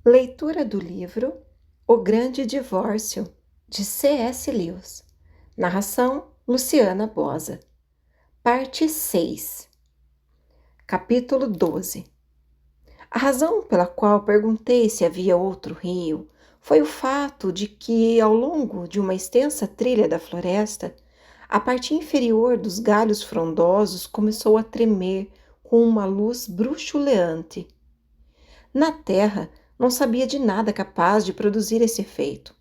Leitura do livro O Grande Divórcio, de C.S. Lewis. Narração Luciana Bosa. Parte 6. Capítulo 12. A razão pela qual perguntei se havia outro rio foi o fato de que, ao longo de uma extensa trilha da floresta, a parte inferior dos galhos frondosos começou a tremer com uma luz bruxuleante. Na terra, não sabia de nada capaz de produzir esse efeito,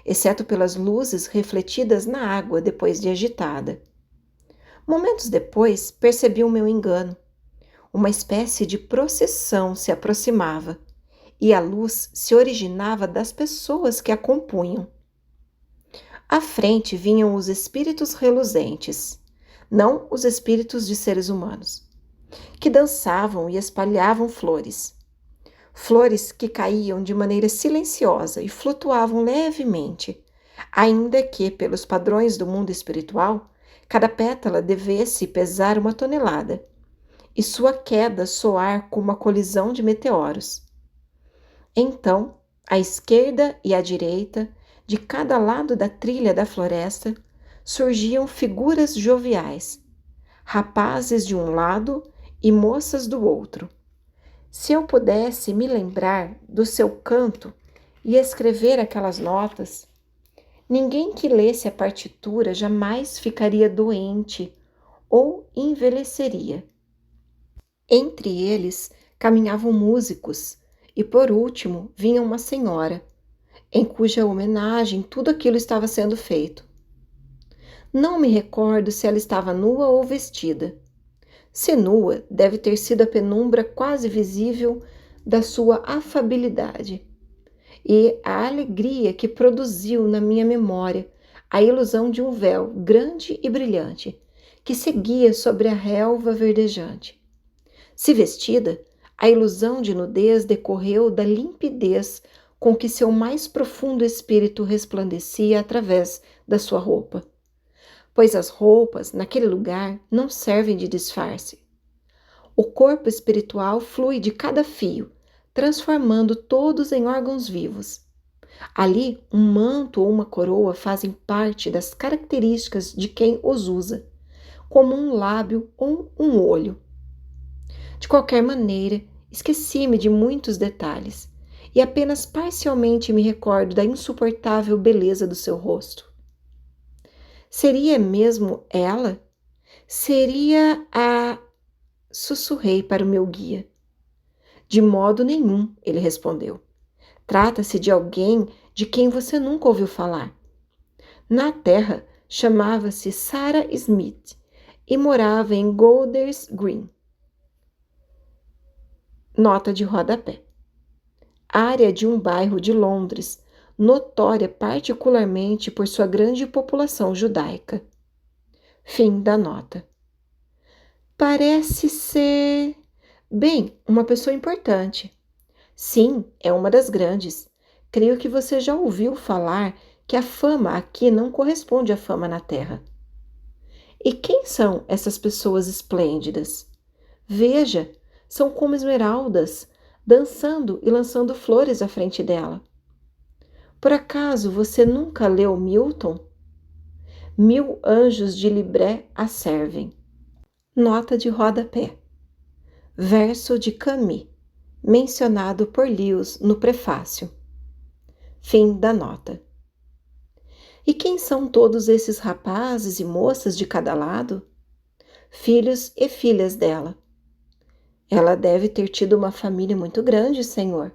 exceto pelas luzes refletidas na água depois de agitada. Momentos depois, percebi o meu engano. Uma espécie de procissão se aproximava, e a luz se originava das pessoas que a compunham. À frente vinham os espíritos reluzentes, não os espíritos de seres humanos, que dançavam e espalhavam flores. Flores que caíam de maneira silenciosa e flutuavam levemente, ainda que, pelos padrões do mundo espiritual, cada pétala devesse pesar 1 tonelada, e sua queda soar como uma colisão de meteoros. Então, à esquerda e à direita, de cada lado da trilha da floresta, surgiam figuras joviais, rapazes de um lado e moças do outro. Se eu pudesse me lembrar do seu canto e escrever aquelas notas, ninguém que lesse a partitura jamais ficaria doente ou envelheceria. Entre eles caminhavam músicos e, por último, vinha uma senhora, em cuja homenagem tudo aquilo estava sendo feito. Não me recordo se ela estava nua ou vestida. Se nua, deve ter sido a penumbra quase visível da sua afabilidade e a alegria que produziu na minha memória a ilusão de um véu grande e brilhante que seguia sobre a relva verdejante. Se vestida, a ilusão de nudez decorreu da limpidez com que seu mais profundo espírito resplandecia através da sua roupa, pois as roupas, naquele lugar, não servem de disfarce. O corpo espiritual flui de cada fio, transformando todos em órgãos vivos. Ali, um manto ou uma coroa fazem parte das características de quem os usa, como um lábio ou um olho. De qualquer maneira, esqueci-me de muitos detalhes e apenas parcialmente me recordo da insuportável beleza do seu rosto. Seria mesmo ela? Seria a... Sussurrei para o meu guia. De modo nenhum, ele respondeu. Trata-se de alguém de quem você nunca ouviu falar. Na Terra, chamava-se Sarah Smith e morava em Golders Green. Nota de rodapé. Área de um bairro de Londres, notória particularmente por sua grande população judaica. Fim da nota. Parece ser... Bem, uma pessoa importante. Sim, é uma das grandes. Creio que você já ouviu falar que a fama aqui não corresponde à fama na Terra. E quem são essas pessoas esplêndidas? Veja, são como esmeraldas, dançando e lançando flores à frente dela. Por acaso você nunca leu Milton? 1000 anjos de Libré a servem. Nota de rodapé. Verso de Camus, mencionado por Lewis no prefácio. Fim da nota. E quem são todos esses rapazes e moças de cada lado? Filhos e filhas dela. Ela deve ter tido uma família muito grande, senhor.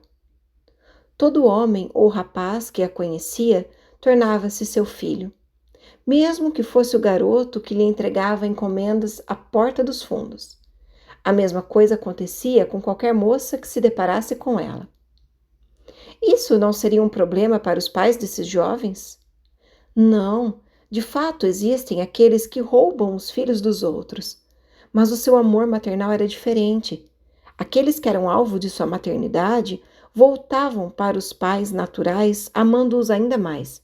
Todo homem ou rapaz que a conhecia tornava-se seu filho, mesmo que fosse o garoto que lhe entregava encomendas à porta dos fundos. A mesma coisa acontecia com qualquer moça que se deparasse com ela. Isso não seria um problema para os pais desses jovens? Não, de fato existem aqueles que roubam os filhos dos outros, mas o seu amor maternal era diferente. Aqueles que eram alvo de sua maternidade voltavam para os pais naturais, amando-os ainda mais.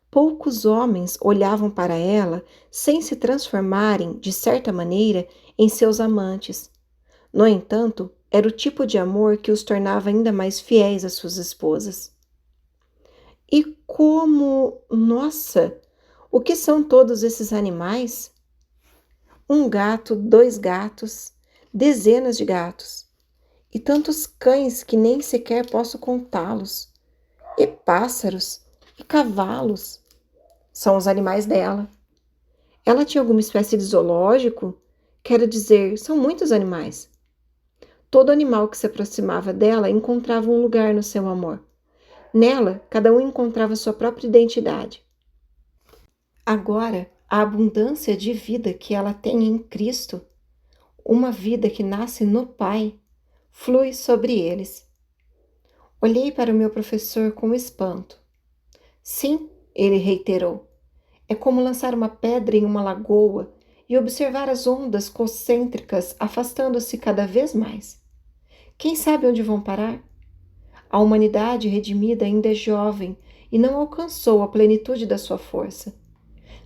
Poucos homens olhavam para ela sem se transformarem, de certa maneira, em seus amantes. No entanto, Era o tipo de amor que os tornava ainda mais fiéis às suas esposas. E como, nossa, o que são todos esses animais? Um gato, 2 gatos, dezenas de gatos, e tantos cães que nem sequer posso contá-los, e pássaros, e cavalos. São os animais dela. Ela tinha alguma espécie de zoológico? Quero dizer, são muitos animais. Todo animal que se aproximava dela encontrava um lugar no seu amor. Nela, cada um encontrava sua própria identidade. Agora, a abundância de vida que ela tem em Cristo, uma vida que nasce no Pai, flui sobre eles. Olhei para o meu professor com espanto. Sim, ele reiterou, é como lançar uma pedra em uma lagoa e observar as ondas concêntricas afastando-se cada vez mais. Quem sabe onde vão parar? A humanidade redimida ainda é jovem e não alcançou a plenitude da sua força.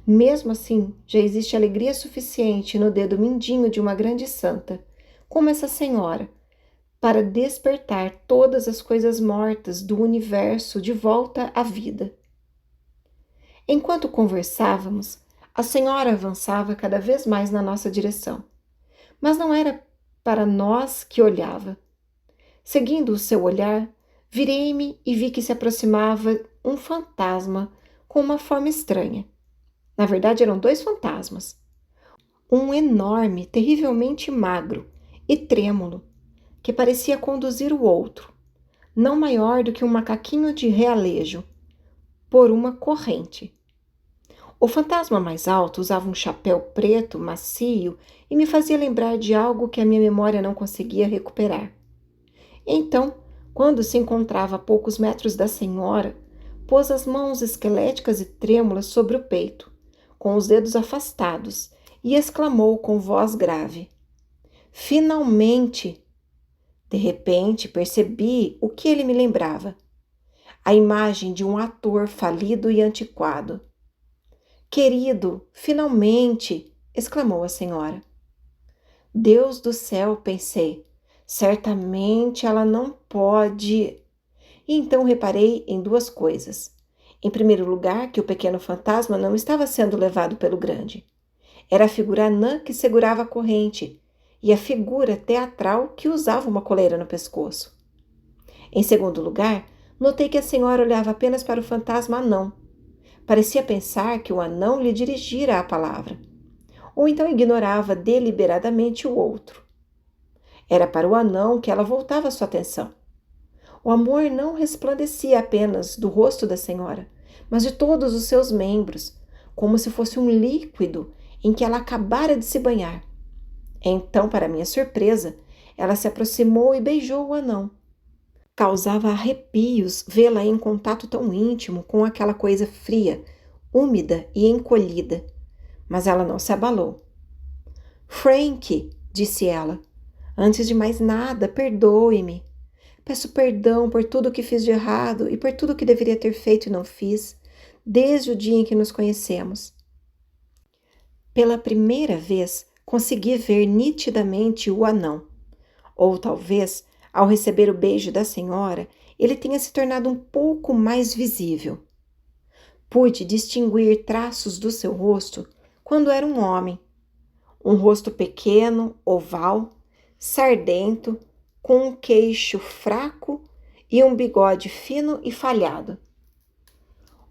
Mesmo assim, já existe alegria suficiente no dedo mindinho de uma grande santa, como essa senhora, para despertar todas as coisas mortas do universo de volta à vida. Enquanto conversávamos, a senhora avançava cada vez mais na nossa direção, mas não era para nós que olhava. Seguindo o seu olhar, virei-me e vi que se aproximava um fantasma com uma forma estranha. Na verdade, eram 2 fantasmas. Um enorme, terrivelmente magro e trêmulo, que parecia conduzir o outro, não maior do que um macaquinho de realejo, por uma corrente. O fantasma mais alto usava um chapéu preto, macio, e me fazia lembrar de algo que a minha memória não conseguia recuperar. Então, quando se encontrava a poucos metros da senhora, pôs as mãos esqueléticas e trêmulas sobre o peito, com os dedos afastados, e exclamou com voz grave: Finalmente! De repente, percebi o que ele me lembrava. A imagem de um ator falido e antiquado. Querido, finalmente! Exclamou a senhora. Deus do céu, pensei. Certamente ela não pode. E então reparei em 2 coisas. Em primeiro lugar, que o pequeno fantasma não estava sendo levado pelo grande. Era a figura anã que segurava a corrente e a figura teatral que usava uma coleira no pescoço. Em segundo lugar, notei que a senhora olhava apenas para o fantasma anão. Parecia pensar que o anão lhe dirigira a palavra, ou então ignorava deliberadamente o outro. Era para o anão que ela voltava sua atenção. O amor não resplandecia apenas do rosto da senhora, mas de todos os seus membros, como se fosse um líquido em que ela acabara de se banhar. Então, para minha surpresa, ela se aproximou e beijou o anão. Causava arrepios vê-la em contato tão íntimo com aquela coisa fria, úmida e encolhida, mas ela não se abalou. Frank, disse ela, antes de mais nada, perdoe-me. Peço perdão por tudo o que fiz de errado e por tudo o que deveria ter feito e não fiz, desde o dia em que nos conhecemos. Pela primeira vez, consegui ver nitidamente o anão. Ou talvez, ao receber o beijo da senhora, ele tenha se tornado um pouco mais visível. Pude distinguir traços do seu rosto quando era um homem. Um rosto pequeno, oval, sardento, com um queixo fraco e um bigode fino e falhado.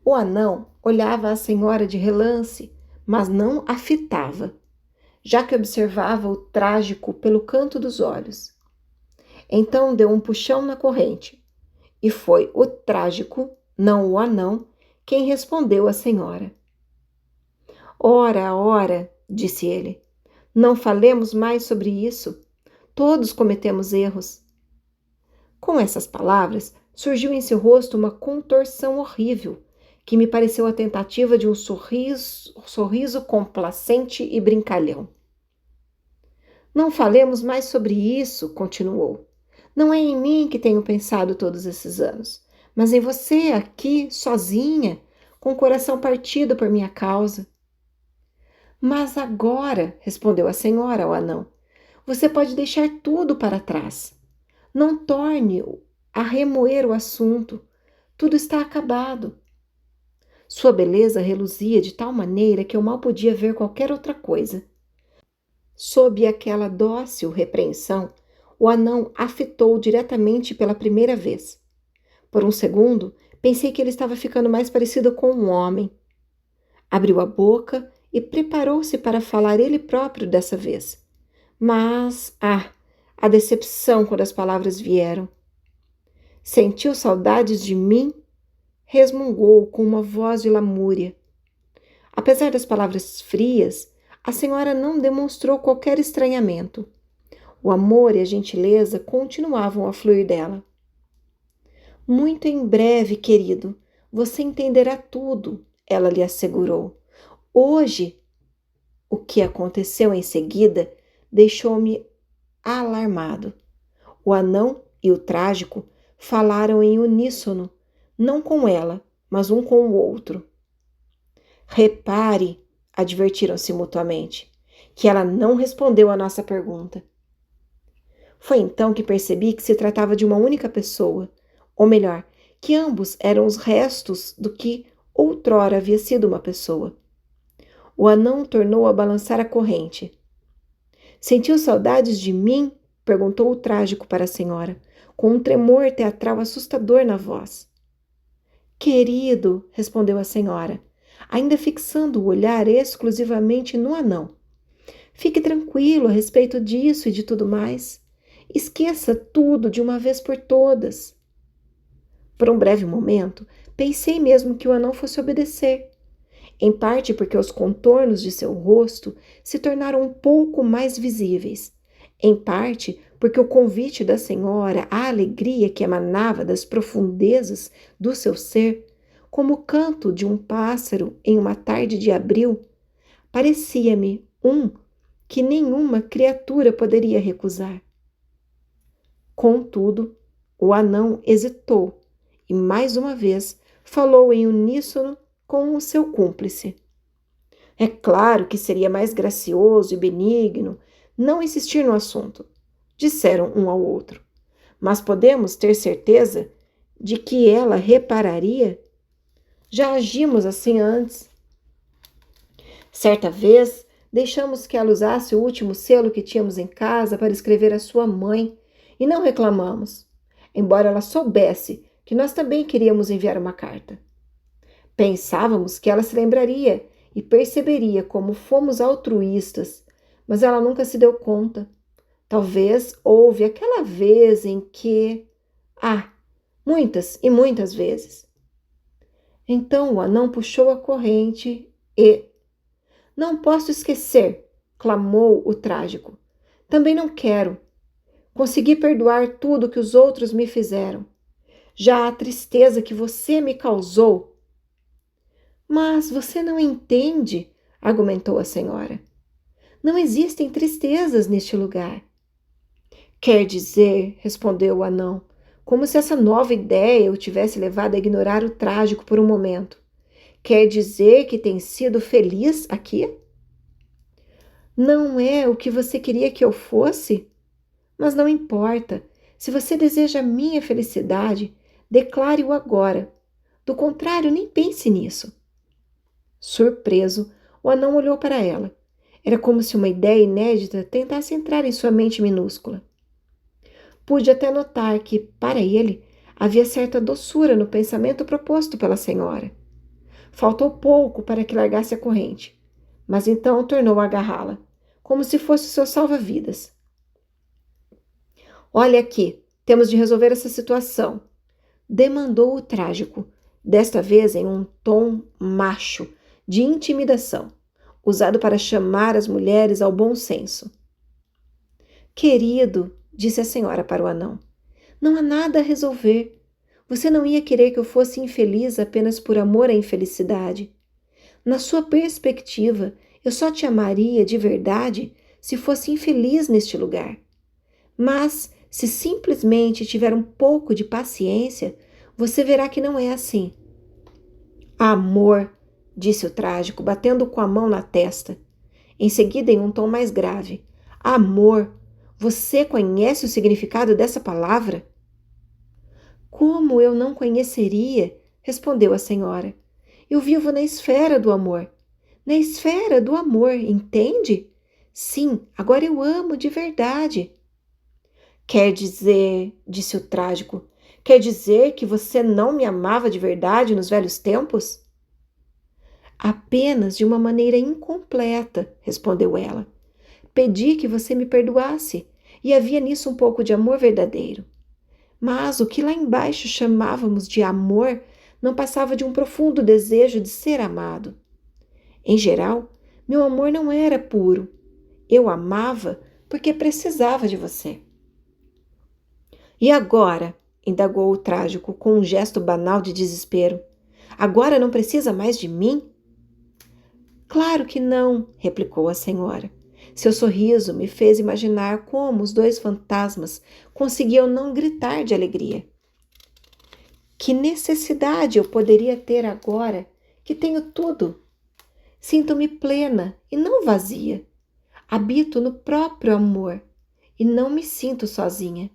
O anão olhava a senhora de relance, mas não a fitava, já que observava o trágico pelo canto dos olhos. Então deu um puxão na corrente, e foi o trágico, não o anão, quem respondeu à senhora. Ora, ora, disse ele, não falemos mais sobre isso. Todos cometemos erros. Com essas palavras, surgiu em seu rosto uma contorção horrível, que me pareceu a tentativa de um sorriso complacente e brincalhão. Não falemos mais sobre isso, continuou. Não é em mim que tenho pensado todos esses anos, mas em você aqui, sozinha, com o coração partido por minha causa. Mas agora, respondeu a senhora ao anão, você pode deixar tudo para trás. Não torne a remoer o assunto. Tudo está acabado. Sua beleza reluzia de tal maneira que eu mal podia ver qualquer outra coisa. Sob aquela dócil repreensão, o anão a fitou diretamente pela primeira vez. Por um segundo, pensei que ele estava ficando mais parecido com um homem. Abriu a boca e preparou-se para falar ele próprio dessa vez. Mas, a decepção quando as palavras vieram. Sentiu saudades de mim? Resmungou com uma voz de lamúria. Apesar das palavras frias, a senhora não demonstrou qualquer estranhamento. O amor e a gentileza continuavam a fluir dela. Muito em breve, querido, você entenderá tudo, ela lhe assegurou. Hoje, o que aconteceu em seguida deixou-me alarmado. O anão e o trágico falaram em uníssono, não com ela, mas um com o outro. Repare, advertiram-se mutuamente, que ela não respondeu à nossa pergunta. Foi então que percebi que se tratava de uma única pessoa, ou melhor, que ambos eram os restos do que outrora havia sido uma pessoa. O anão tornou a balançar a corrente. Sentiu saudades de mim? Perguntou o trágico para a senhora, com um tremor teatral assustador na voz. Querido, respondeu a senhora, ainda fixando o olhar exclusivamente no anão. Fique tranquilo a respeito disso e de tudo mais. Esqueça tudo de uma vez por todas. Por um breve momento, pensei mesmo que o anão fosse obedecer. Em parte porque os contornos de seu rosto se tornaram um pouco mais visíveis. Em parte porque o convite da senhora, a alegria que emanava das profundezas do seu ser, como o canto de um pássaro em uma tarde de abril, parecia-me que nenhuma criatura poderia recusar. Contudo, o anão hesitou e, mais uma vez, falou em uníssono com o seu cúmplice. É claro que seria mais gracioso e benigno não insistir no assunto, disseram um ao outro. Mas podemos ter certeza de que ela repararia? Já agimos assim antes. Certa vez, deixamos que ela usasse o último selo que tínhamos em casa para escrever à sua mãe e não reclamamos, embora ela soubesse que nós também queríamos enviar uma carta. Pensávamos que ela se lembraria e perceberia como fomos altruístas, mas ela nunca se deu conta. Talvez houve aquela vez em que... muitas e muitas vezes. Então o anão puxou a corrente e... Não posso esquecer, clamou o trágico. Também não quero. Consegui perdoar tudo que os outros me fizeram. Já a tristeza que você me causou. Mas você não entende, argumentou a senhora. Não existem tristezas neste lugar. Quer dizer, respondeu o anão, como se essa nova ideia o tivesse levado a ignorar o trágico por um momento. Quer dizer que tem sido feliz aqui? Não é o que você queria que eu fosse? Mas não importa. Se você deseja a minha felicidade, declare-o agora. Do contrário, nem pense nisso. Surpreso, o anão olhou para ela. Era como se uma ideia inédita tentasse entrar em sua mente minúscula. Pude até notar que, para ele, havia certa doçura no pensamento proposto pela senhora. Faltou pouco para que largasse a corrente, mas então tornou a agarrá-la, como se fosse o seu salva-vidas. Olha aqui, temos de resolver essa situação, demandou o trágico, desta vez em um tom macho, de intimidação, usado para chamar as mulheres ao bom senso. Querido, disse a senhora para o anão, não há nada a resolver. Você não ia querer que eu fosse infeliz apenas por amor à infelicidade. Na sua perspectiva, eu só te amaria de verdade se fosse infeliz neste lugar. Mas, se simplesmente tiver um pouco de paciência, você verá que não é assim. Amor, disse o trágico, batendo com a mão na testa. Em seguida, em um tom mais grave. Amor, Você conhece o significado dessa palavra? Como eu não conheceria? Respondeu a senhora. Eu vivo na esfera do amor. Na esfera do amor, entende? Sim, agora eu amo de verdade. Quer dizer, disse o trágico, quer dizer que você não me amava de verdade nos velhos tempos? Apenas de uma maneira incompleta, respondeu ela. Pedi que você me perdoasse, e havia nisso um pouco de amor verdadeiro. Mas o que lá embaixo chamávamos de amor não passava de um profundo desejo de ser amado. Em geral, meu amor não era puro. Eu amava porque precisava de você. E agora? Indagou o trágico com um gesto banal de desespero. Agora não precisa mais de mim? Claro que não, replicou a senhora. Seu sorriso me fez imaginar como os dois fantasmas conseguiam não gritar de alegria. Que necessidade eu poderia ter agora que tenho tudo? Sinto-me plena e não vazia. Habito no próprio amor e não me sinto sozinha.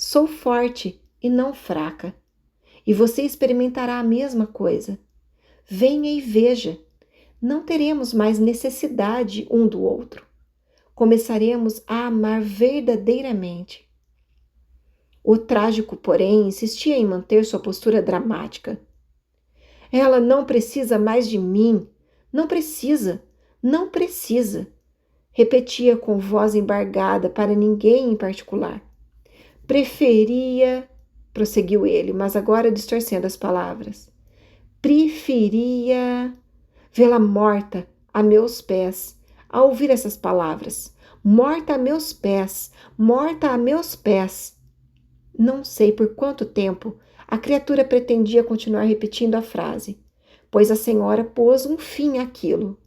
Sou forte e não fraca. E você experimentará a mesma coisa. Venha e veja. Não teremos mais necessidade um do outro. Começaremos a amar verdadeiramente. O trágico, porém, insistia em manter sua postura dramática. Ela não precisa mais de mim. Não precisa. Não precisa. Repetia com voz embargada para ninguém em particular. Preferia, prosseguiu ele, mas agora distorcendo as palavras. Preferia vê-la morta a meus pés. Ao ouvir essas palavras, morta a meus pés, morta a meus pés. Não sei por quanto tempo a criatura pretendia continuar repetindo a frase, pois a senhora pôs um fim àquilo.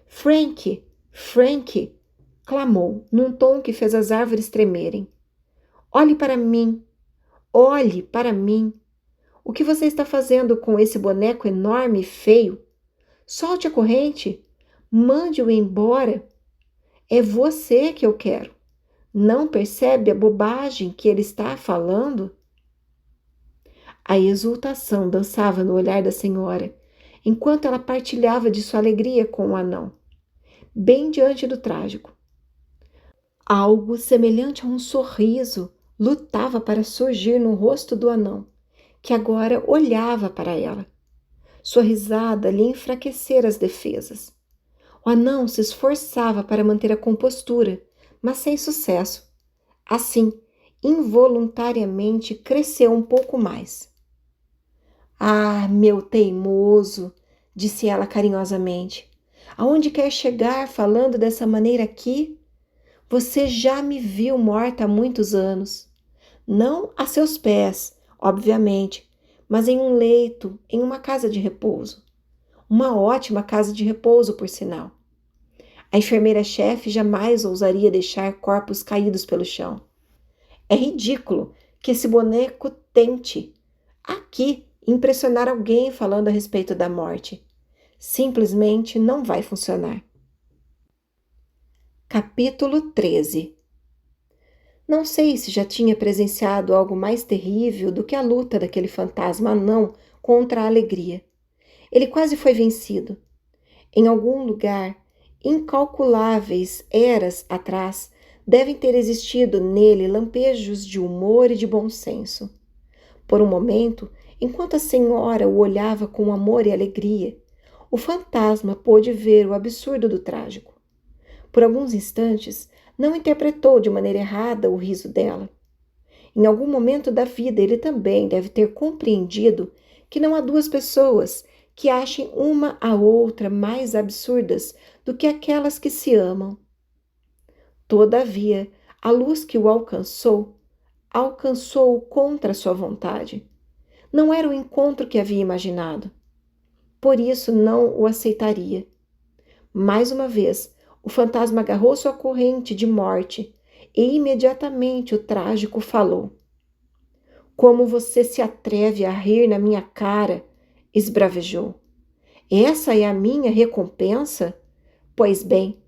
Frank, Frank, clamou, num tom que fez as árvores tremerem. Olhe para mim, olhe para mim. O que você está fazendo com esse boneco enorme e feio? Solte a corrente, mande-o embora. É você que eu quero. Não percebe a bobagem que ele está falando? A exultação dançava no olhar da senhora, enquanto ela partilhava de sua alegria com o anão, bem diante do trágico. Algo semelhante a um sorriso lutava para surgir no rosto do anão, que agora olhava para ela. Sua risada lhe enfraquecera as defesas. O anão se esforçava para manter a compostura, mas sem sucesso. Assim, involuntariamente cresceu um pouco mais. Ah, meu teimoso, disse ela carinhosamente. Aonde quer chegar falando dessa maneira aqui? Você já me viu morta há muitos anos. Não a seus pés, obviamente, mas em um leito, em uma casa de repouso. Uma ótima casa de repouso, por sinal. A enfermeira-chefe jamais ousaria deixar corpos caídos pelo chão. É ridículo que esse boneco tente, aqui, impressionar alguém falando a respeito da morte. Simplesmente não vai funcionar. Capítulo 13. Não sei se já tinha presenciado algo mais terrível do que a luta daquele fantasma anão contra a alegria. Ele quase foi vencido. Em algum lugar, incalculáveis eras atrás, devem ter existido nele lampejos de humor e de bom senso. Por um momento, enquanto a senhora o olhava com amor e alegria, o fantasma pôde ver o absurdo do trágico. Por alguns instantes, não interpretou de maneira errada o riso dela. Em algum momento da vida, ele também deve ter compreendido que não há duas pessoas que achem uma a outra mais absurdas do que aquelas que se amam. Todavia, a luz que o alcançou-o contra sua vontade. Não era o encontro que havia imaginado. Por isso não o aceitaria. Mais uma vez, o fantasma agarrou sua corrente de morte e imediatamente o trágico falou. Como você se atreve a rir na minha cara? Esbravejou. Essa é a minha recompensa? Pois bem,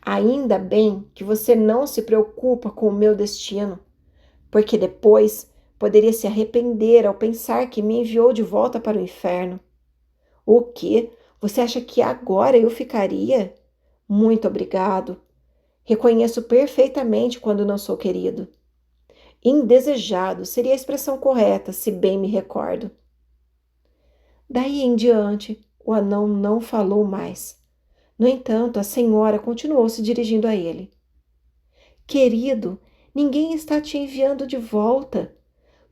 Ainda bem que você não se preocupa com o meu destino, porque depois poderia se arrepender ao pensar que me enviou de volta para o inferno. O quê? Você acha que agora eu ficaria? Muito obrigado. Reconheço perfeitamente quando não sou querido. Indesejado seria a expressão correta, se bem me recordo. Daí em diante, o anão não falou mais. No entanto, a senhora continuou se dirigindo a ele. Querido, ninguém está te enviando de volta.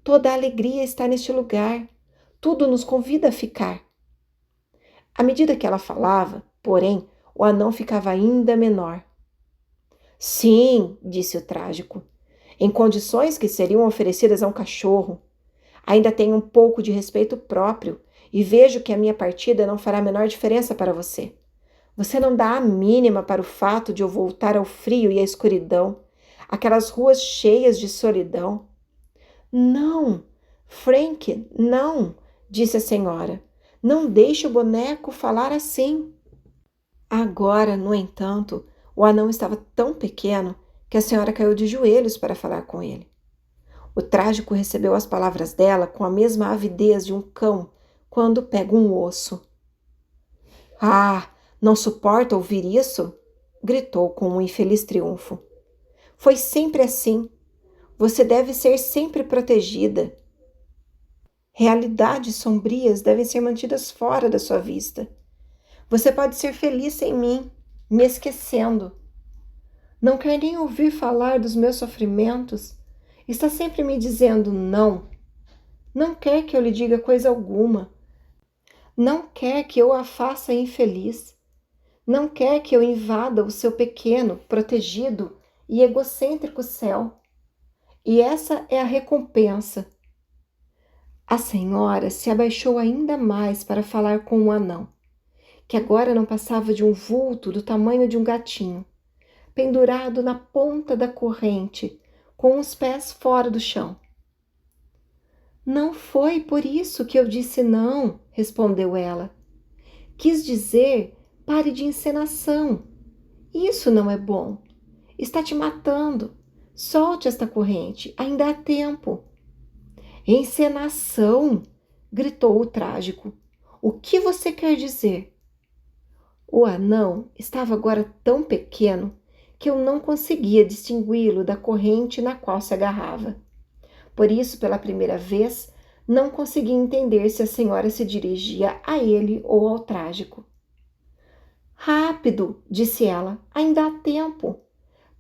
Toda a alegria está neste lugar. Tudo nos convida a ficar. À medida que ela falava, porém, o anão ficava ainda menor. Sim, disse o trágico, em condições que seriam oferecidas a um cachorro. Ainda tenho um pouco de respeito próprio e vejo que a minha partida não fará a menor diferença para você. Você não dá a mínima para o fato de eu voltar ao frio e à escuridão, aquelas ruas cheias de solidão. Não, Frank, não, disse a senhora. Não deixe o boneco falar assim. Agora, no entanto, o anão estava tão pequeno que a senhora caiu de joelhos para falar com ele. O trágico recebeu as palavras dela com a mesma avidez de um cão quando pega um osso. Ah, não suporta ouvir isso? Gritou com um infeliz triunfo. Foi sempre assim. Você deve ser sempre protegida. Realidades sombrias devem ser mantidas fora da sua vista. Você pode ser feliz sem mim, me esquecendo. Não quer nem ouvir falar dos meus sofrimentos. Está sempre me dizendo não. Não quer que eu lhe diga coisa alguma. Não quer que eu a faça infeliz. Não quer que eu invada o seu pequeno, protegido e egocêntrico céu. E essa é a recompensa. A senhora se abaixou ainda mais para falar com o anão, que agora não passava de um vulto do tamanho de um gatinho, pendurado na ponta da corrente, com os pés fora do chão. Não foi por isso que eu disse não, respondeu ela. Quis dizer, pare de encenação. Isso não é bom. Está te matando. Solte esta corrente, ainda há tempo. Encenação! Gritou o trágico. O que você quer dizer? O anão estava agora tão pequeno que eu não conseguia distingui-lo da corrente na qual se agarrava. Por isso, pela primeira vez, não conseguia entender se a senhora se dirigia a ele ou ao trágico. Rápido, disse ela, ainda há tempo.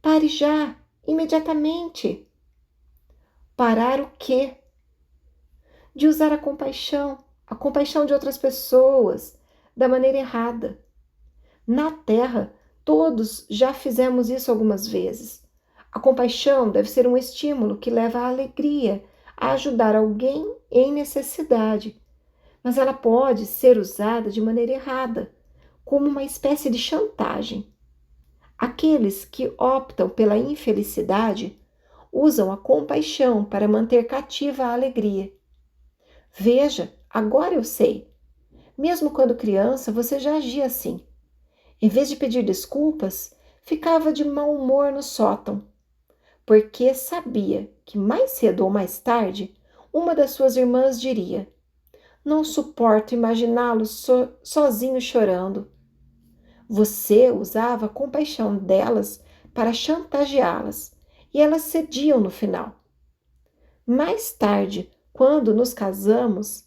Pare já, imediatamente. Parar o quê? De usar a compaixão de outras pessoas, da maneira errada. Na Terra, todos já fizemos isso algumas vezes. A compaixão deve ser um estímulo que leva à alegria, a ajudar alguém em necessidade, mas ela pode ser usada de maneira errada, como uma espécie de chantagem. Aqueles que optam pela infelicidade usam a compaixão para manter cativa a alegria. Veja, agora eu sei. Mesmo quando criança, você já agia assim. Em vez de pedir desculpas, ficava de mau humor no sótão, porque sabia que mais cedo ou mais tarde, uma das suas irmãs diria: não suporto imaginá-lo sozinho chorando. Você usava a compaixão delas para chantageá-las, e elas cediam no final. Mais tarde, quando nos casamos,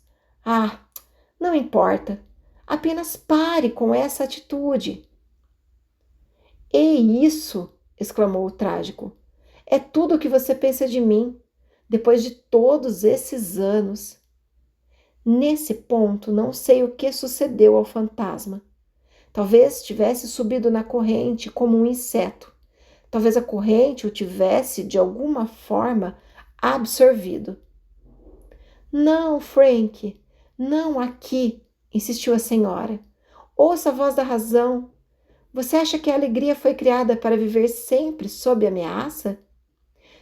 não importa, apenas pare com essa atitude. E isso, exclamou o trágico, é tudo o que você pensa de mim, depois de todos esses anos. Nesse ponto, não sei o que sucedeu ao fantasma. Talvez tivesse subido na corrente como um inseto. Talvez a corrente o tivesse, de alguma forma, absorvido. Não, Frank, não aqui, insistiu a senhora. Ouça a voz da razão. Você acha que a alegria foi criada para viver sempre sob ameaça?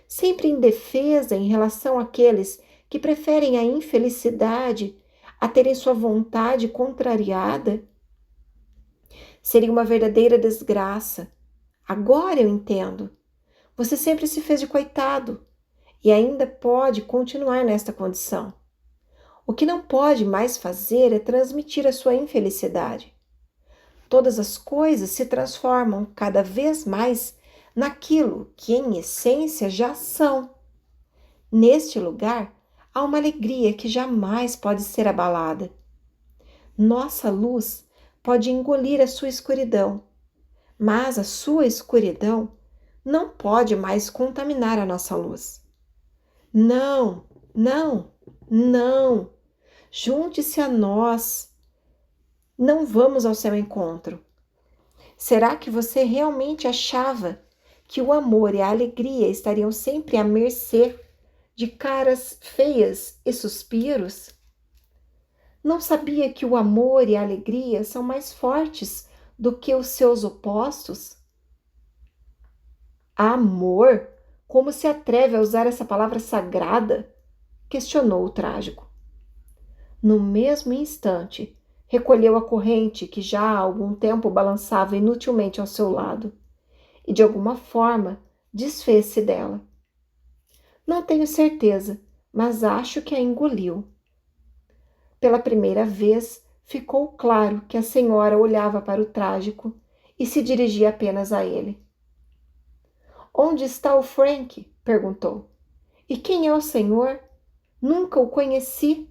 Sempre indefesa em relação àqueles que preferem a infelicidade a terem sua vontade contrariada? Seria uma verdadeira desgraça. Agora eu entendo. Você sempre se fez de coitado e ainda pode continuar nesta condição. O que não pode mais fazer é transmitir a sua infelicidade. Todas as coisas se transformam cada vez mais naquilo que em essência já são. Neste lugar, há uma alegria que jamais pode ser abalada. Nossa luz pode engolir a sua escuridão, mas a sua escuridão não pode mais contaminar a nossa luz. Não, não, não! Junte-se a nós. Não vamos ao seu encontro. Será que você realmente achava que o amor e a alegria estariam sempre à mercê de caras feias e suspiros? Não sabia que o amor e a alegria são mais fortes do que os seus opostos? Amor? Como se atreve a usar essa palavra sagrada? Questionou o trágico. No mesmo instante, recolheu a corrente que já há algum tempo balançava inutilmente ao seu lado e, de alguma forma, desfez-se dela. Não tenho certeza, mas acho que a engoliu. Pela primeira vez, ficou claro que a senhora olhava para o trágico e se dirigia apenas a ele. Onde está o Frank? Perguntou. E quem é o senhor? Nunca o conheci.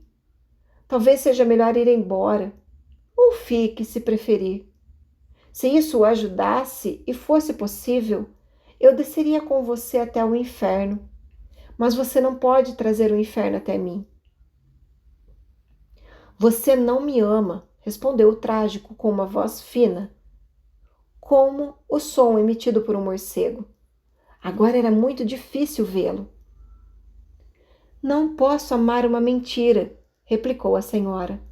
Talvez seja melhor ir embora. Ou fique, se preferir. Se isso o ajudasse e fosse possível, eu desceria com você até o inferno. Mas você não pode trazer o inferno até mim. Você não me ama, respondeu o trágico com uma voz fina, como o som emitido por um morcego. Agora era muito difícil vê-lo. Não posso amar uma mentira, replicou a senhora.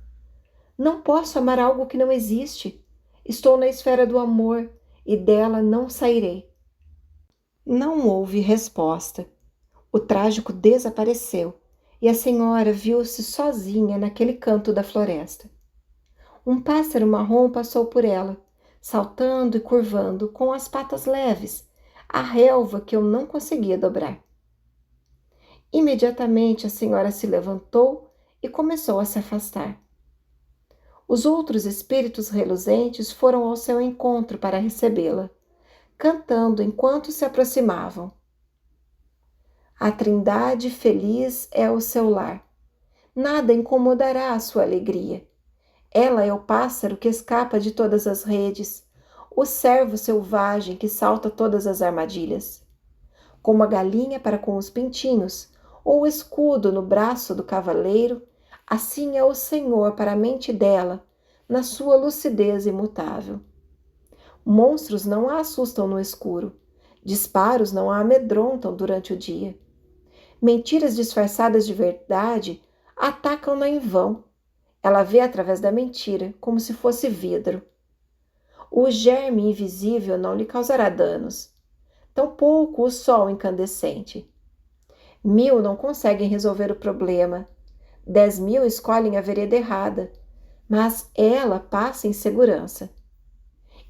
Não posso amar algo que não existe. Estou na esfera do amor e dela não sairei. Não houve resposta. O trágico desapareceu e a senhora viu-se sozinha naquele canto da floresta. Um pássaro marrom passou por ela, saltando e curvando com as patas leves, a relva que eu não conseguia dobrar. Imediatamente a senhora se levantou e começou a se afastar. Os outros espíritos reluzentes foram ao seu encontro para recebê-la, cantando enquanto se aproximavam. A Trindade feliz é o seu lar. Nada incomodará a sua alegria. Ela é o pássaro que escapa de todas as redes, o cervo selvagem que salta todas as armadilhas. Como a galinha para com os pintinhos, ou o escudo no braço do cavaleiro, assim é o Senhor para a mente dela, na sua lucidez imutável. Monstros não a assustam no escuro, disparos não a amedrontam durante o dia. Mentiras disfarçadas de verdade atacam-na em vão. Ela vê através da mentira, como se fosse vidro. O germe invisível não lhe causará danos, tampouco o sol incandescente. 1000 não conseguem resolver o problema. 10.000 escolhem a vereda errada, mas ela passa em segurança.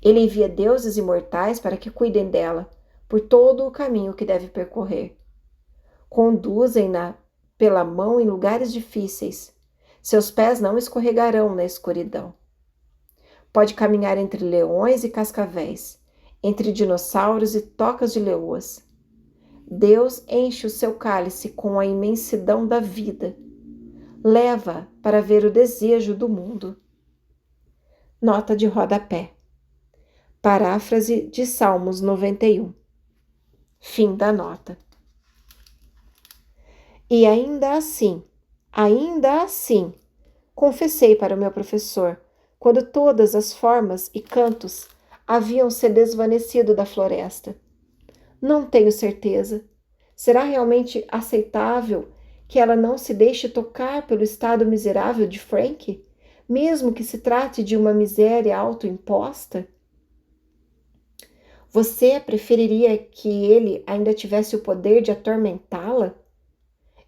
Ele envia deuses imortais para que cuidem dela, por todo o caminho que deve percorrer. Conduzem-na pela mão em lugares difíceis. Seus pés não escorregarão na escuridão. Pode caminhar entre leões e cascavéis, entre dinossauros e tocas de leoas. Deus enche o seu cálice com a imensidão da vida. Leva para ver o desejo do mundo. Nota de rodapé. Paráfrase de Salmos 91. Fim da nota. E ainda assim, confessei para o meu professor, quando todas as formas e cantos haviam se desvanecido da floresta. Não tenho certeza. Será realmente aceitável que ela não se deixe tocar pelo estado miserável de Frank, mesmo que se trate de uma miséria autoimposta? Você preferiria que ele ainda tivesse o poder de atormentá-la?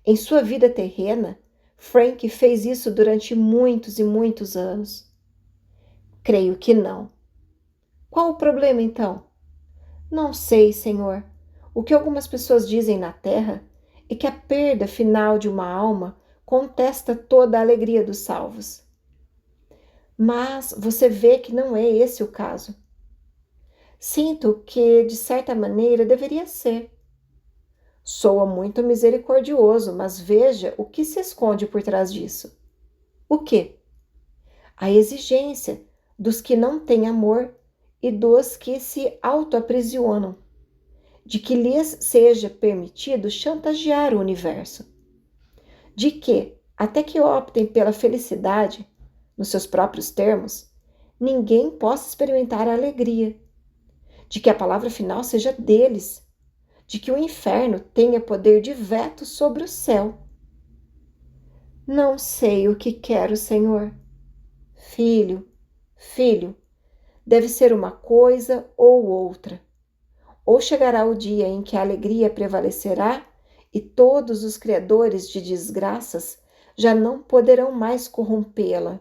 Em sua vida terrena, Frank fez isso durante muitos e muitos anos. Creio que não. Qual o problema, então? Não sei, Senhor. O que algumas pessoas dizem na terra é que a perda final de uma alma contesta toda a alegria dos salvos. Mas você vê que não é esse o caso. Sinto que, de certa maneira, deveria ser. Soa muito misericordioso, mas veja o que se esconde por trás disso. O quê? A exigência dos que não têm amor e dos que se autoaprisionam, de que lhes seja permitido chantagear o universo, de que, até que optem pela felicidade, nos seus próprios termos, ninguém possa experimentar a alegria, de que a palavra final seja deles, de que o inferno tenha poder de veto sobre o céu. Não sei o que quero, Senhor. Filho, deve ser uma coisa ou outra. Ou chegará o dia em que a alegria prevalecerá e todos os criadores de desgraças já não poderão mais corrompê-la.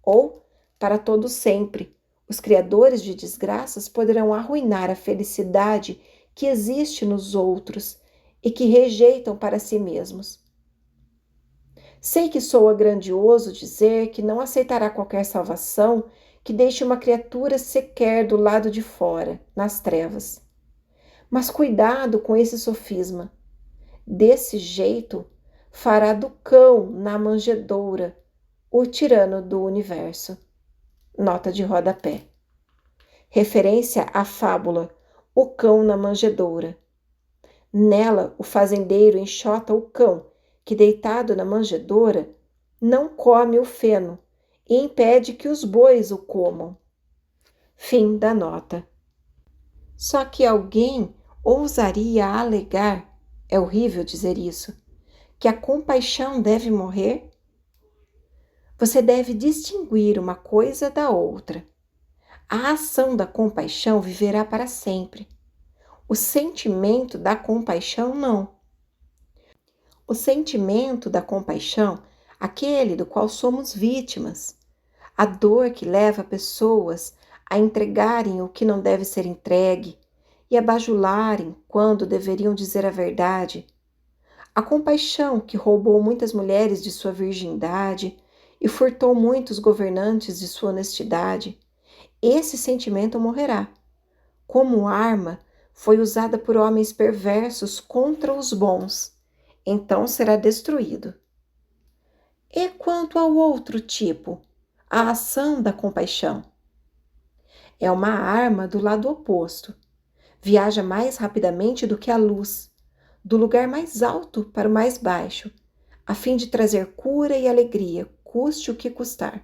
Ou, para todo sempre, os criadores de desgraças poderão arruinar a felicidade que existe nos outros e que rejeitam para si mesmos. Sei que soa grandioso dizer que não aceitará qualquer salvação que deixe uma criatura sequer do lado de fora, nas trevas. Mas cuidado com esse sofisma. Desse jeito, fará do cão na manjedoura o tirano do universo. Nota de rodapé. Referência à fábula O Cão na Manjedoura. Nela, o fazendeiro enxota o cão, que deitado na manjedoura, não come o feno e impede que os bois o comam. Fim da nota. Só que alguém ousaria alegar, é horrível dizer isso, que a compaixão deve morrer? Você deve distinguir uma coisa da outra. A ação da compaixão viverá para sempre. O sentimento da compaixão não. O sentimento da compaixão, aquele do qual somos vítimas, a dor que leva pessoas a entregarem o que não deve ser entregue e a bajularem quando deveriam dizer a verdade, a compaixão que roubou muitas mulheres de sua virgindade e furtou muitos governantes de sua honestidade, esse sentimento morrerá. Como arma, foi usada por homens perversos contra os bons, então será destruído. E quanto ao outro tipo, a ação da compaixão? É uma arma do lado oposto. Viaja mais rapidamente do que a luz, do lugar mais alto para o mais baixo, a fim de trazer cura e alegria, custe o que custar.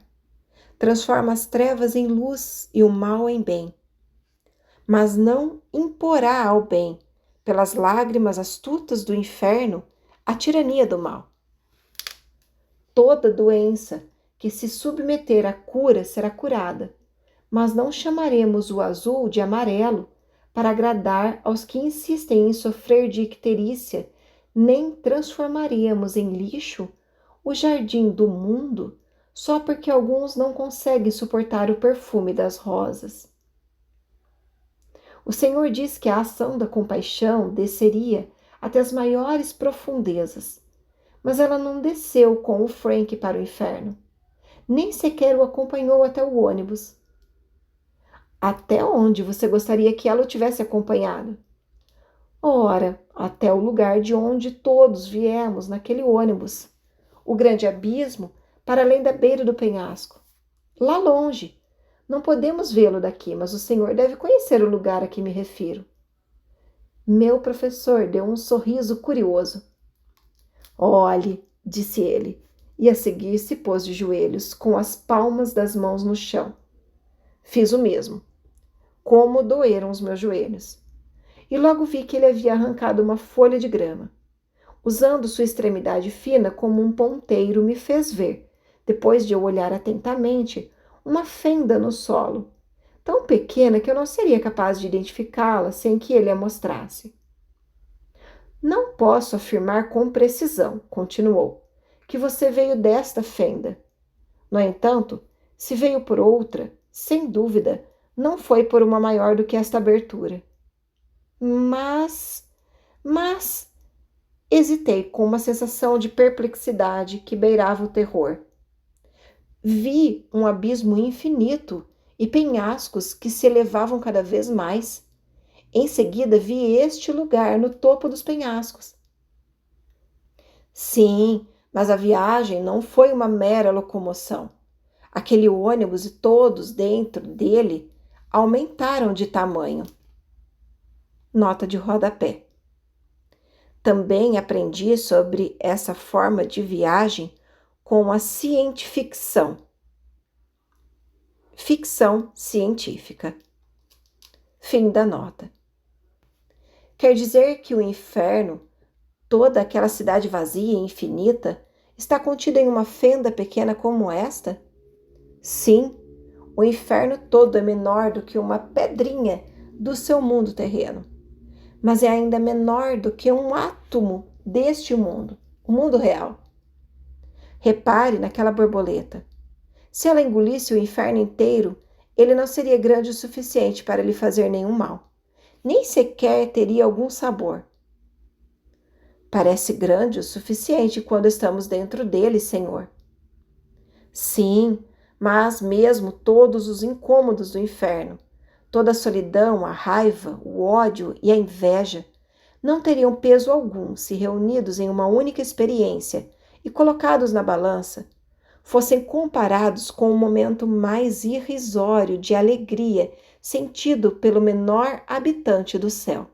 Transforma as trevas em luz e o mal em bem. Mas não imporá ao bem, pelas lágrimas astutas do inferno, a tirania do mal. Toda doença que se submeter à cura será curada, mas não chamaremos o azul de amarelo para agradar aos que insistem em sofrer de icterícia, nem transformaríamos em lixo o jardim do mundo só porque alguns não conseguem suportar o perfume das rosas. O Senhor diz que a ação da compaixão desceria até as maiores profundezas, mas ela não desceu com o Frank para o inferno, nem sequer o acompanhou até o ônibus. Até onde você gostaria que ela o tivesse acompanhado? Ora, até o lugar de onde todos viemos naquele ônibus, o grande abismo para além da beira do penhasco. Lá longe. Não podemos vê-lo daqui, mas o senhor deve conhecer o lugar a que me refiro. Meu professor deu um sorriso curioso. Olhe, disse ele, e a seguir se pôs de joelhos, com as palmas das mãos no chão. Fiz o mesmo. Como doeram os meus joelhos. E logo vi que ele havia arrancado uma folha de grama. Usando sua extremidade fina como um ponteiro, me fez ver, depois de eu olhar atentamente, uma fenda no solo, tão pequena que eu não seria capaz de identificá-la sem que ele a mostrasse. Não posso afirmar com precisão, continuou, que você veio desta fenda. No entanto, se veio por outra, sem dúvida, não foi por uma maior do que esta abertura. Mas, hesitei com uma sensação de perplexidade que beirava o terror. Vi um abismo infinito e penhascos que se elevavam cada vez mais. Em seguida, vi este lugar no topo dos penhascos. Sim, mas a viagem não foi uma mera locomoção. Aquele ônibus e todos dentro dele aumentaram de tamanho. Nota de rodapé. Também aprendi sobre essa forma de viagem com a cientificção. Ficção científica. Fim da nota. Quer dizer que o inferno, toda aquela cidade vazia e infinita, está contida em uma fenda pequena como esta? Sim, o inferno todo é menor do que uma pedrinha do seu mundo terreno, mas é ainda menor do que um átomo deste mundo, o mundo real. Repare naquela borboleta. Se ela engolisse o inferno inteiro, ele não seria grande o suficiente para lhe fazer nenhum mal. Nem sequer teria algum sabor. Parece grande o suficiente quando estamos dentro dele, Senhor. Sim, mas mesmo todos os incômodos do inferno, toda a solidão, a raiva, o ódio e a inveja, não teriam peso algum se reunidos em uma única experiência e colocados na balança, fossem comparados com o momento mais irrisório de alegria sentido pelo menor habitante do céu.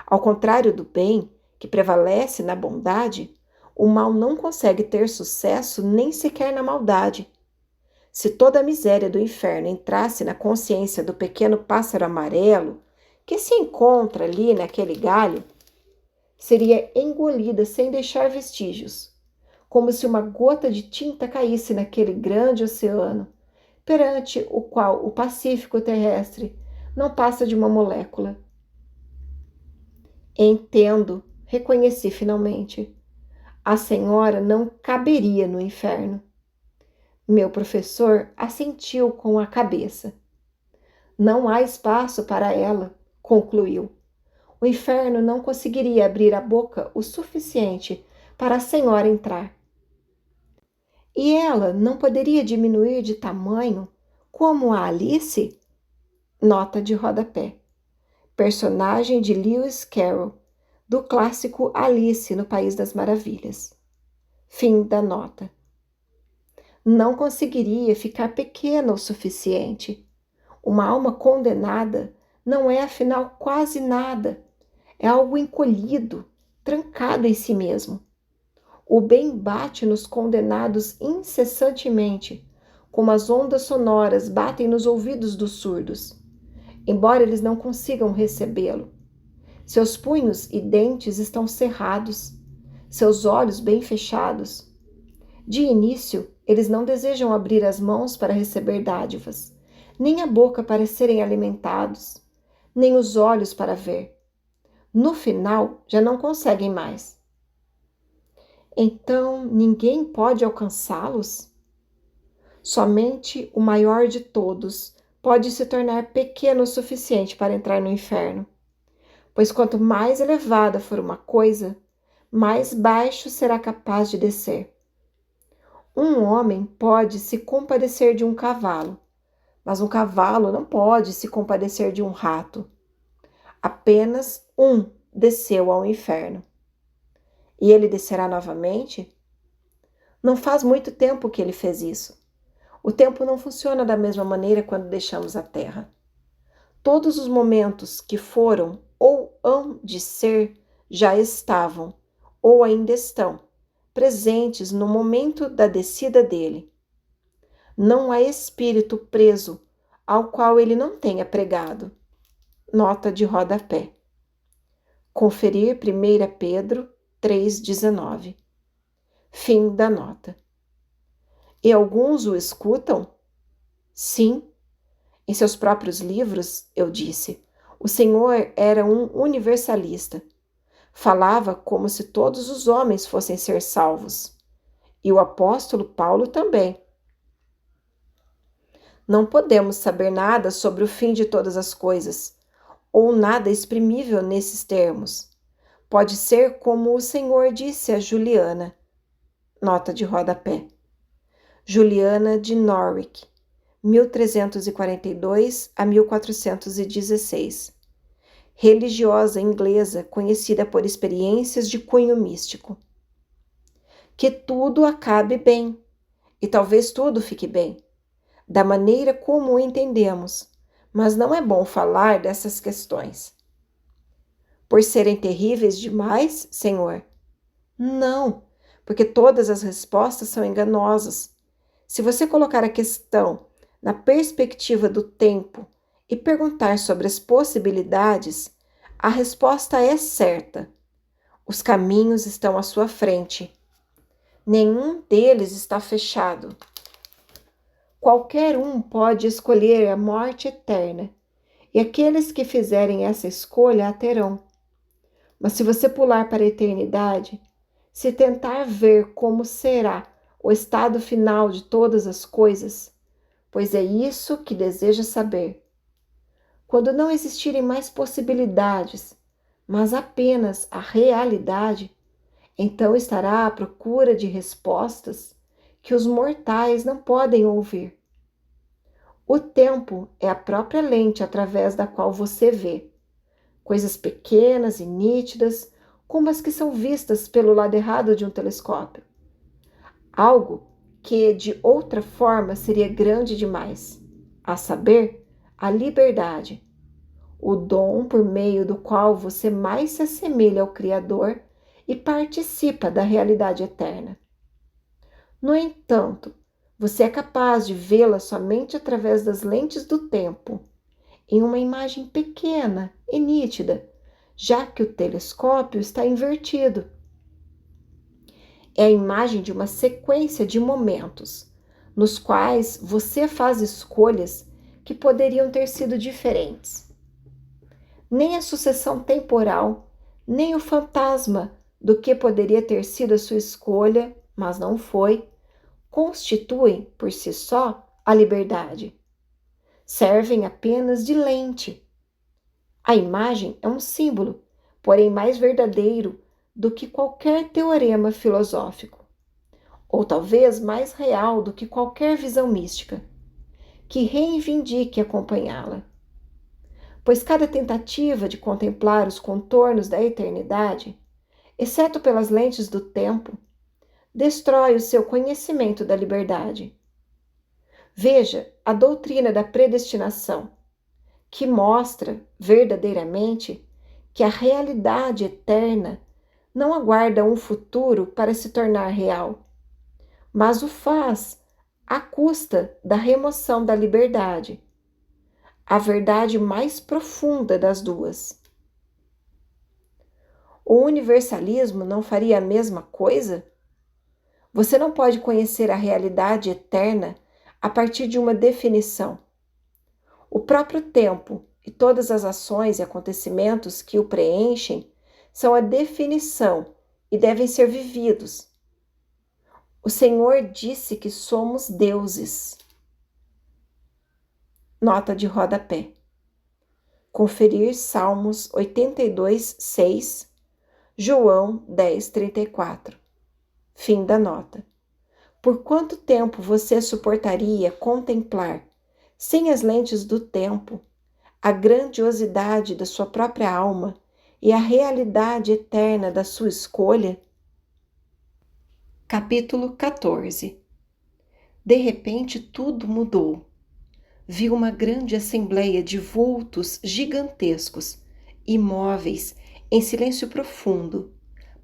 Ao contrário do bem, que prevalece na bondade, o mal não consegue ter sucesso nem sequer na maldade. Se toda a miséria do inferno entrasse na consciência do pequeno pássaro amarelo, que se encontra ali naquele galho, seria engolida sem deixar vestígios, como se uma gota de tinta caísse naquele grande oceano, perante o qual o Pacífico terrestre não passa de uma molécula. Entendo, reconheci finalmente. A senhora não caberia no inferno. Meu professor assentiu com a cabeça. Não há espaço para ela, concluiu. O inferno não conseguiria abrir a boca o suficiente para a senhora entrar. E ela não poderia diminuir de tamanho como a Alice? Nota de rodapé. Personagem de Lewis Carroll, do clássico Alice no País das Maravilhas. Fim da nota. Não conseguiria ficar pequena o suficiente. Uma alma condenada não é, afinal, quase nada. É algo encolhido, trancado em si mesmo. O bem bate nos condenados incessantemente, como as ondas sonoras batem nos ouvidos dos surdos, embora eles não consigam recebê-lo. Seus punhos e dentes estão cerrados, seus olhos bem fechados. De início, eles não desejam abrir as mãos para receber dádivas, nem a boca para serem alimentados, nem os olhos para ver. No final, já não conseguem mais. Então, ninguém pode alcançá-los? Somente o maior de todos pode se tornar pequeno o suficiente para entrar no inferno. Pois quanto mais elevada for uma coisa, mais baixo será capaz de descer. Um homem pode se compadecer de um cavalo, mas um cavalo não pode se compadecer de um rato. Apenas um desceu ao inferno. E ele descerá novamente? Não faz muito tempo que ele fez isso. O tempo não funciona da mesma maneira quando deixamos a Terra. Todos os momentos que foram ou hão de ser já estavam, ou ainda estão, presentes no momento da descida dele. Não há espírito preso ao qual ele não tenha pregado. Nota de rodapé. Conferir 1 Pedro 3,19. Fim da nota. E alguns o escutam? Sim. Em seus próprios livros, eu disse, o Senhor era um universalista. Falava como se todos os homens fossem ser salvos. E o apóstolo Paulo também. Não podemos saber nada sobre o fim de todas as coisas. ou nada exprimível nesses termos. Pode ser como o Senhor disse a Juliana. Nota de rodapé. Juliana de Norwich, 1342 a 1416. Religiosa inglesa conhecida por experiências de cunho místico. Que tudo acabe bem, e talvez tudo fique bem, da maneira como o entendemos, mas não é bom falar dessas questões. Por serem terríveis demais, Senhor? Não, porque todas as respostas são enganosas. Se você colocar a questão na perspectiva do tempo e perguntar sobre as possibilidades, a resposta é certa. Os caminhos estão à sua frente. Nenhum deles está fechado. Qualquer um pode escolher a morte eterna, e aqueles que fizerem essa escolha a terão. Mas se você pular para a eternidade, se tentar ver como será o estado final de todas as coisas, pois é isso que deseja saber. Quando não existirem mais possibilidades, mas apenas a realidade, então estará à procura de respostas que os mortais não podem ouvir. O tempo é a própria lente através da qual você vê. Coisas pequenas e nítidas, como as que são vistas pelo lado errado de um telescópio. Algo que de outra forma seria grande demais, a saber, a liberdade, o dom por meio do qual você mais se assemelha ao Criador e participa da realidade eterna. No entanto, você é capaz de vê-la somente através das lentes do tempo, em uma imagem pequena e nítida, já que o telescópio está invertido. É a imagem de uma sequência de momentos, nos quais você faz escolhas que poderiam ter sido diferentes. Nem a sucessão temporal, nem o fantasma do que poderia ter sido a sua escolha, mas não foi, constituem, por si só, a liberdade. Servem apenas de lente. A imagem é um símbolo, porém mais verdadeiro do que qualquer teorema filosófico, ou talvez mais real do que qualquer visão mística, que reivindique acompanhá-la. Pois cada tentativa de contemplar os contornos da eternidade, exceto pelas lentes do tempo, destrói o seu conhecimento da liberdade. Veja a doutrina da predestinação, que mostra verdadeiramente que a realidade eterna não aguarda um futuro para se tornar real, mas o faz à custa da remoção da liberdade, a verdade mais profunda das duas. O universalismo não faria a mesma coisa? Você não pode conhecer a realidade eterna a partir de uma definição. O próprio tempo e todas as ações e acontecimentos que o preenchem são a definição e devem ser vividos. O Senhor disse que somos deuses. Nota de rodapé. Conferir Salmos 82, 6, João 10, 34. Fim da nota. Por quanto tempo você suportaria contemplar, sem as lentes do tempo, a grandiosidade da sua própria alma e a realidade eterna da sua escolha? Capítulo 14. De repente tudo mudou. Vi uma grande assembleia de vultos gigantescos, imóveis, em silêncio profundo,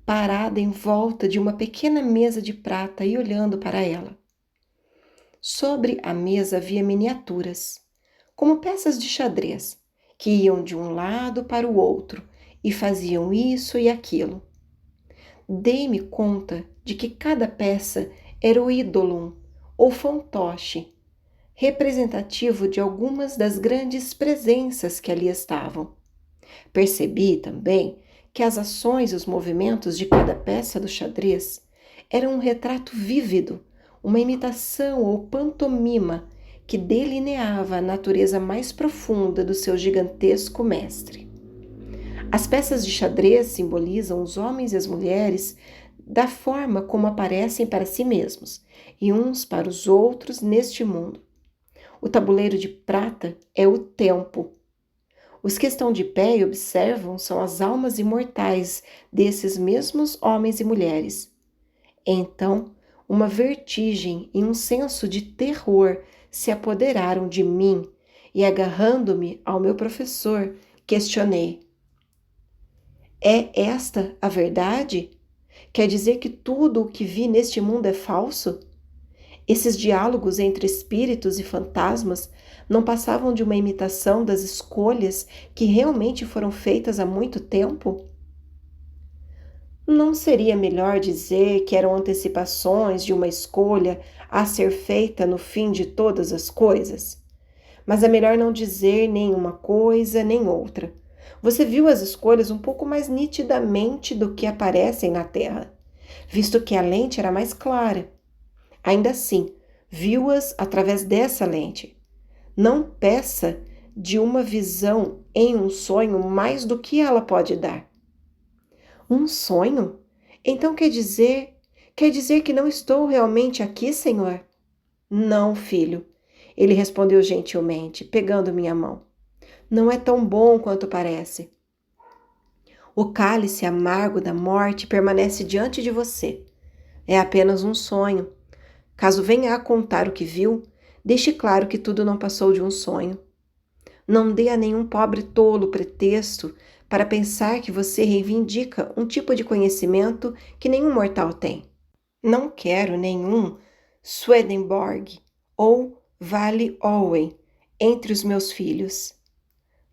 parada em volta de uma pequena mesa de prata e olhando para ela. Sobre a mesa havia miniaturas, como peças de xadrez, que iam de um lado para o outro e faziam isso e aquilo. Dei-me conta de que cada peça era o ídolum ou fantoche, representativo de algumas das grandes presenças que ali estavam. Percebi também que as ações e os movimentos de cada peça do xadrez eram um retrato vívido, uma imitação ou pantomima que delineava a natureza mais profunda do seu gigantesco mestre. As peças de xadrez simbolizam os homens e as mulheres da forma como aparecem para si mesmos e uns para os outros neste mundo. O tabuleiro de prata é o tempo. Os que estão de pé e observam são as almas imortais desses mesmos homens e mulheres. Então, uma vertigem e um senso de terror se apoderaram de mim e, agarrando-me ao meu professor, questionei: é esta a verdade? Quer dizer que tudo o que vi neste mundo é falso? Esses diálogos entre espíritos e fantasmas não passavam de uma imitação das escolhas que realmente foram feitas há muito tempo? Não seria melhor dizer que eram antecipações de uma escolha a ser feita no fim de todas as coisas? Mas é melhor não dizer nem uma coisa nem outra. Você viu as escolhas um pouco mais nitidamente do que aparecem na Terra, visto que a lente era mais clara. Ainda assim, viu-as através dessa lente. Não peça de uma visão em um sonho mais do que ela pode dar. Um sonho? Então quer dizer que não estou realmente aqui, Senhor? Não, filho, ele respondeu gentilmente, pegando minha mão. Não é tão bom quanto parece. O cálice amargo da morte permanece diante de você. É apenas um sonho. Caso venha a contar o que viu, deixe claro que tudo não passou de um sonho. Não dê a nenhum pobre tolo pretexto para pensar que você reivindica um tipo de conhecimento que nenhum mortal tem. Não quero nenhum Swedenborg ou Vale Owen entre os meus filhos.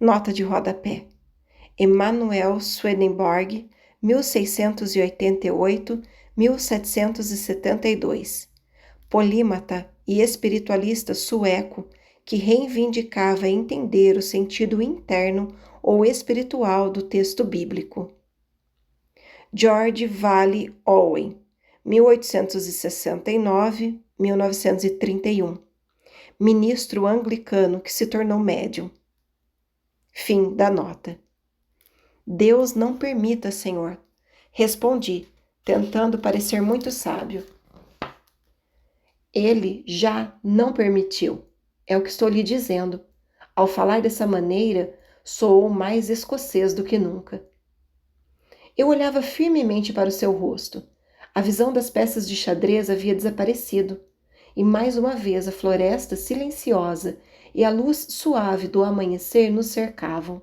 Nota de rodapé. Emanuel Swedenborg, 1688-1772. Polímata e espiritualista sueco que reivindicava entender o sentido interno ou espiritual do texto bíblico. George Vale Owen, 1869-1931. Ministro anglicano que se tornou médium. Fim da nota. Deus não permita, Senhor. Respondi, tentando parecer muito sábio. Ele já não permitiu. É o que estou lhe dizendo. Ao falar dessa maneira, soou mais escocês do que nunca. Eu olhava firmemente para o seu rosto. A visão das peças de xadrez havia desaparecido. E mais uma vez a floresta silenciosa e a luz suave do amanhecer nos cercavam.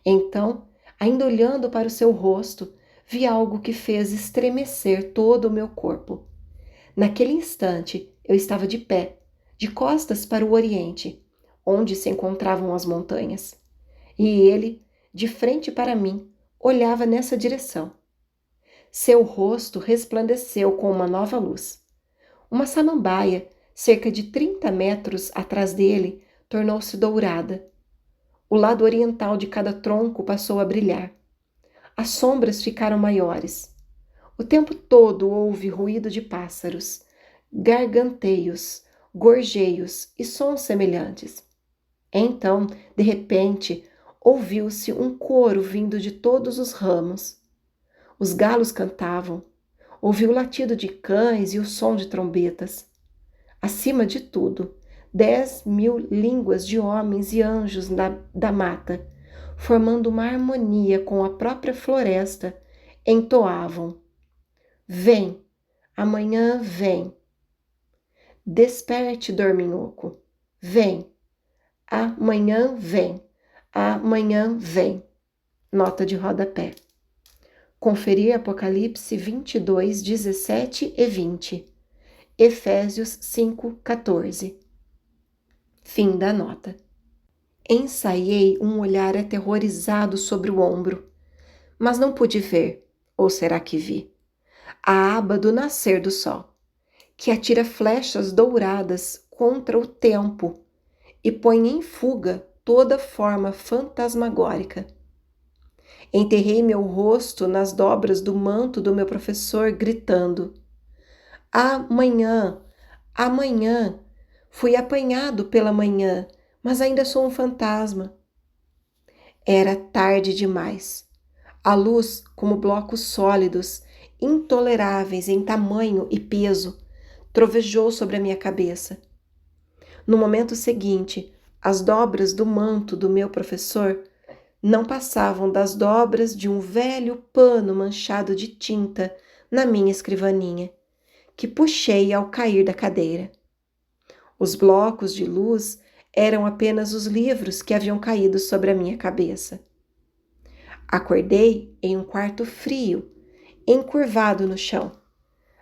Então, ainda olhando para o seu rosto, vi algo que fez estremecer todo o meu corpo. Naquele instante, eu estava de pé, de costas para o oriente, onde se encontravam as montanhas. E ele, de frente para mim, olhava nessa direção. Seu rosto resplandeceu com uma nova luz. Uma samambaia, cerca de 30 metros atrás dele, tornou-se dourada. O lado oriental de cada tronco passou a brilhar. As sombras ficaram maiores. O tempo todo houve ruído de pássaros, garganteios, gorjeios e sons semelhantes. Então, de repente, ouviu-se um coro vindo de todos os ramos. Os galos cantavam. Ouvi o latido de cães e o som de trombetas. Acima de tudo, 10.000 línguas de homens e anjos da mata, formando uma harmonia com a própria floresta, entoavam: Vem, amanhã vem. Desperte, dorminhoco. Vem, amanhã vem, amanhã vem. Nota de rodapé. Conferir Apocalipse 22, 17 e 20. Efésios 5, 14. Fim da nota. Ensaiei um olhar aterrorizado sobre o ombro, mas não pude ver, ou será que vi, a aba do nascer do sol, que atira flechas douradas contra o tempo e põe em fuga toda forma fantasmagórica. Enterrei meu rosto nas dobras do manto do meu professor, gritando: Amanhã, amanhã, Fui apanhado pela manhã, mas ainda sou um fantasma. Era tarde demais. A luz, como blocos sólidos, intoleráveis em tamanho e peso, trovejou sobre a minha cabeça. No momento seguinte, as dobras do manto do meu professor não passavam das dobras de um velho pano manchado de tinta na minha escrivaninha, que puxei ao cair da cadeira. Os blocos de luz eram apenas os livros que haviam caído sobre a minha cabeça. Acordei em um quarto frio, encurvado no chão,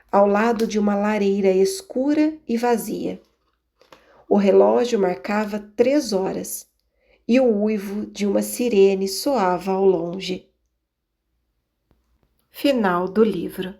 ao lado de uma lareira escura e vazia. O relógio marcava 3 horas e o uivo de uma sirene soava ao longe. Final do livro.